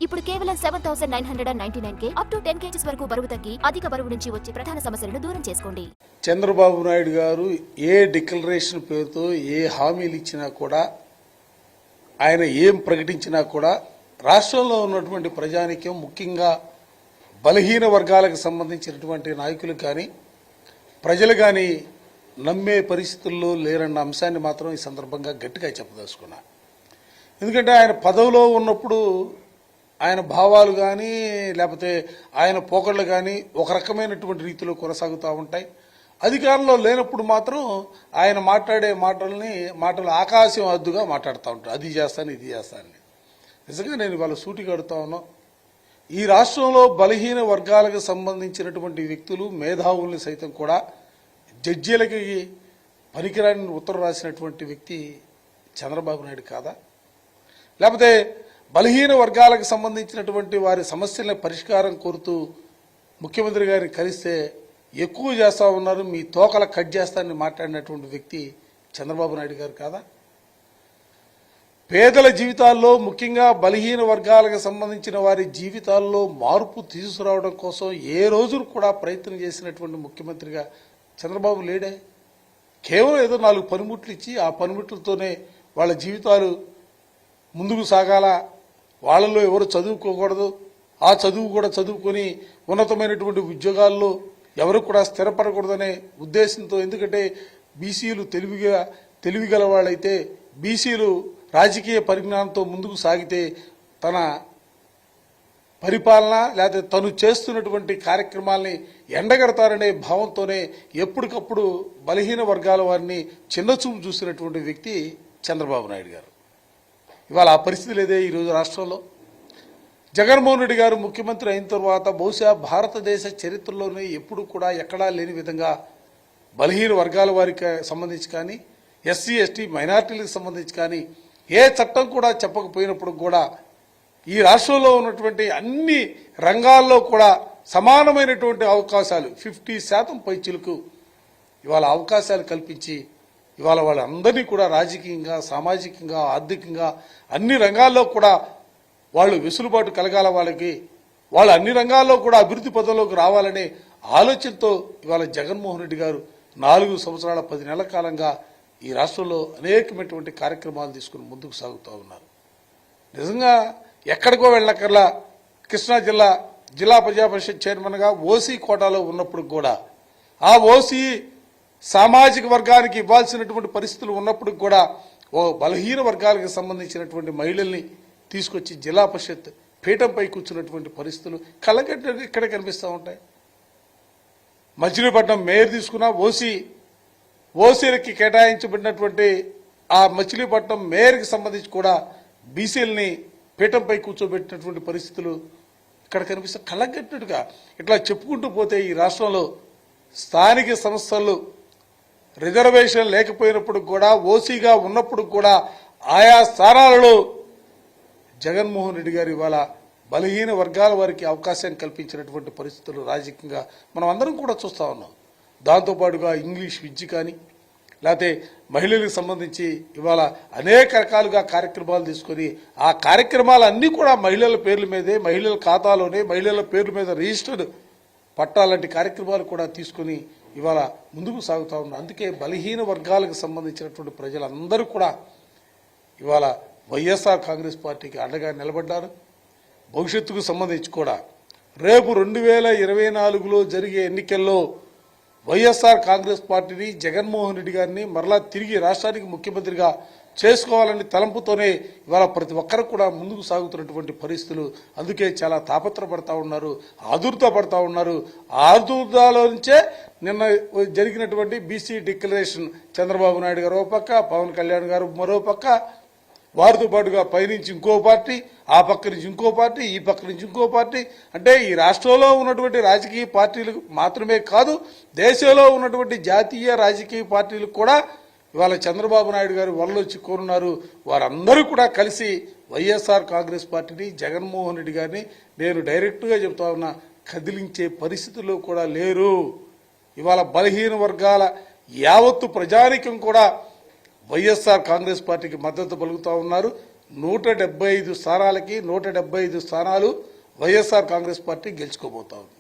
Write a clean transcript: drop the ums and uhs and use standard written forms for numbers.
ఇప్పుడు కేవలం 7,999 up to 10 kgs వరకు బరువు తగ్గి అధిక బరువు నుంచి వచ్చే ప్రధాన సమస్యలను దూరం చేసుకోండి. చంద్రబాబు నాయుడు గారు ఏ డిక్లరేషన్ పేరుతో ఏ హామీలు ఇచ్చినా కూడా, ఆయన ఏం ప్రకటించినా కూడా రాష్ట్రంలో ఉన్నటువంటి ప్రజానికం, ముఖ్యంగా బలహీన వర్గాలకు సంబంధించినటువంటి నాయకులు కానీ ప్రజలు కానీ నమ్మే పరిస్థితుల్లో లేరన్న అంశాన్ని మాత్రం ఈ సందర్భంగా గట్టిగా చెప్పదలుచుకున్నా. ఎందుకంటే ఆయన పదవిలో ఉన్నప్పుడు ఆయన భావాలు కానీ లేకపోతే ఆయన పోకళ్ళు కానీ ఒక రకమైనటువంటి రీతిలో కొనసాగుతూ ఉంటాయి. అధికారంలో లేనప్పుడు మాత్రం ఆయన మాట్లాడే మాటలు ఆకాశం అద్దుగా మాట్లాడుతూ ఉంటారు. అది చేస్తాను, ఇది చేస్తానని. నిజంగా నేను ఇవాళ సూటిగా అడుగుతా ఉన్నా, ఈ రాష్ట్రంలో బలహీన వర్గాలకు సంబంధించినటువంటి వ్యక్తులు, మేధావుల్ని సైతం కూడా జడ్జీలకి పనికిరాని ఉత్తరం రాసినటువంటి వ్యక్తి చంద్రబాబు నాయుడు కాదా? లేకపోతే బలహీన వర్గాలకు సంబంధించినటువంటి వారి సమస్యల పరిష్కారం కోరుతూ ముఖ్యమంత్రి గారిని కలిస్తే ఎక్కువ చేస్తా ఉన్నారు, మీ తోకల కట్ చేస్తానని మాట్లాడినటువంటి వ్యక్తి చంద్రబాబు నాయుడు గారు కాదా? పేదల జీవితాల్లో, ముఖ్యంగా బలహీన వర్గాలకు సంబంధించిన వారి జీవితాల్లో మార్పు తీసుకురావడం కోసం ఏ రోజు కూడా ప్రయత్నం చేసినటువంటి ముఖ్యమంత్రిగా చంద్రబాబు లేడే. కేవలం ఏదో 4 పనిముట్లు ఇచ్చి ఆ పనిముట్లతోనే వాళ్ళ జీవితాలు ముందుకు సాగాల, వాళ్ళల్లో ఎవరు చదువుకోకూడదు, ఆ చదువు కూడా చదువుకొని ఉన్నతమైనటువంటి ఉద్యోగాల్లో ఎవరు కూడా స్థిరపడకూడదనే ఉద్దేశంతో. ఎందుకంటే బీసీలు తెలివిగల వాళ్ళైతే, బీసీలు రాజకీయ పరిజ్ఞానంతో ముందుకు సాగితే తన పరిపాలన లేకపోతే తను చేస్తున్నటువంటి కార్యక్రమాల్ని ఎండగడతారనే భావంతోనే ఎప్పటికప్పుడు బలహీన వర్గాల వారిని చిన్నచూపు చూసినటువంటి వ్యక్తి చంద్రబాబు నాయుడు గారు. ఇవాళ ఆ పరిస్థితి లేదే ఈరోజు రాష్ట్రంలో. జగన్మోహన్ రెడ్డి గారు ముఖ్యమంత్రి అయిన తర్వాత బహుశా భారతదేశ చరిత్రలోనే ఎప్పుడు కూడా ఎక్కడా లేని విధంగా బలహీన వర్గాల వారికి సంబంధించి కానీ, ఎస్సీ ఎస్టీ మైనార్టీలకు సంబంధించి కానీ ఏ చట్టం కూడా చెప్పకపోయినప్పుడు కూడా ఈ రాష్ట్రంలో ఉన్నటువంటి అన్ని రంగాల్లో కూడా సమానమైనటువంటి అవకాశాలు 50% పైచిలకు ఇవాళ అవకాశాలు కల్పించి ఇవాళ వాళ్ళందరినీ కూడా రాజకీయంగా, సామాజికంగా, ఆర్థికంగా అన్ని రంగాల్లో కూడా వాళ్ళు వెసులుబాటు కలగాల, వాళ్ళు అన్ని రంగాల్లో కూడా అభివృద్ధి పదంలోకి రావాలనే ఆలోచనతో ఇవాళ జగన్మోహన్ రెడ్డి గారు 4 సంవత్సరాల 10 నెలల కాలంగా ఈ రాష్ట్రంలో అనేకమైనటువంటి కార్యక్రమాలు తీసుకుని ముందుకు సాగుతూ ఉన్నారు. నిజంగా ఎక్కడికో వెళ్ళక్కర్లా. కృష్ణా జిల్లా ప్రజా పరిషత్ చైర్మన్గా ఓసీ కోటాలో ఉన్నప్పుడు కూడా, ఆ ఓసీ సామాజిక వర్గానికి ఇవ్వాల్సినటువంటి పరిస్థితులు ఉన్నప్పుడు కూడా ఓ బలహీన వర్గాలకు సంబంధించినటువంటి మహిళల్ని తీసుకొచ్చి జిల్లా పరిషత్ పీఠంపై కూర్చున్నటువంటి పరిస్థితులు కళ్ళగట్ట ఇక్కడే కనిపిస్తూ ఉంటాయి. మచిలీపట్నం మేయర్ తీసుకున్న ఓసీలకి కేటాయించబడినటువంటి ఆ మచిలీపట్నం మేయర్కి సంబంధించి కూడా బీసీలని పీఠంపై కూర్చోబెట్టినటువంటి పరిస్థితులు ఇక్కడ కనిపిస్తే కళ్ళగట్టినట్టుగా. ఇట్లా చెప్పుకుంటూ పోతే ఈ రాష్ట్రంలో స్థానిక సంస్థలు రిజర్వేషన్ లేకపోయినప్పుడు కూడా, ఓసీగా ఉన్నప్పుడు కూడా ఆయా స్థానాలలో జగన్మోహన్ రెడ్డి గారు ఇవాళ బలహీన వర్గాల వారికి అవకాశం కల్పించినటువంటి పరిస్థితులు రాజకీయంగా మనం అందరం కూడా చూస్తూ ఉన్నాం. దాంతోపాటుగా ఇంగ్లీష్ విద్య కానీ, లేకపోతే మహిళలకు సంబంధించి ఇవాళ అనేక రకాలుగా కార్యక్రమాలు తీసుకొని ఆ కార్యక్రమాలన్నీ కూడా మహిళల పేర్ల మీదే, మహిళల ఖాతాలోనే, మహిళల పేర్ల మీద రిజిస్టర్డ్ పట్టాలంటి కార్యక్రమాలు కూడా తీసుకొని ఇవాళ ముందుకు సాగుతూ ఉన్నారు. అందుకే బలహీన వర్గాలకు సంబంధించినటువంటి ప్రజలందరూ కూడా ఇవాళ వైఎస్ఆర్ కాంగ్రెస్ పార్టీకి అండగా నిలబడ్డారు. భవిష్యత్తుకు సంబంధించి కూడా రేపు 2024లో జరిగే ఎన్నికల్లో వైఎస్ఆర్ కాంగ్రెస్ పార్టీని, జగన్మోహన్ రెడ్డి గారిని మరలా తిరిగి రాష్ట్రానికి ముఖ్యమంత్రిగా చేసుకోవాలని తలంపుతోనే ఇవాళ ప్రతి ఒక్కరు కూడా ముందుకు సాగుతున్నటువంటి పరిస్థితులు. అందుకే చాలా తాపత్రపడతా ఉన్నారు, ఆదుర్త పడతా ఉన్నారు. ఆదుర్దాలో నుంచే నిన్న జరిగినటువంటి బీసీ డిక్లరేషన్ చంద్రబాబు నాయుడు గారు ఒక పక్క, పవన్ కళ్యాణ్ గారు మరో పక్క, వారితో పాటుగా పైనుంచి ఇంకో పార్టీ, ఆ పక్క నుంచి ఇంకో పార్టీ, ఈ పక్క నుంచి ఇంకో పార్టీ. అంటే ఈ రాష్ట్రంలో ఉన్నటువంటి రాజకీయ పార్టీలు మాత్రమే కాదు, దేశంలో ఉన్నటువంటి జాతీయ రాజకీయ పార్టీలకు కూడా ఇవాళ చంద్రబాబు నాయుడు గారు వల్లొచ్చి కోరున్నారు. వారందరూ కూడా కలిసి వైఎస్ఆర్ కాంగ్రెస్ పార్టీని, జగన్మోహన్ రెడ్డి గారిని నేను డైరెక్ట్గా చెప్తా ఉన్నా, కదిలించే పరిస్థితుల్లో కూడా లేరు. ఇవాళ బలహీన వర్గాల యావత్తు ప్రజానికం కూడా వైఎస్ఆర్ కాంగ్రెస్ పార్టీకి మద్దతు పలుకుతా ఉన్నారు. 175 స్థానాలకి 175 స్థానాలు వైఎస్ఆర్ కాంగ్రెస్ పార్టీ గెలుచుకోబోతా ఉంది.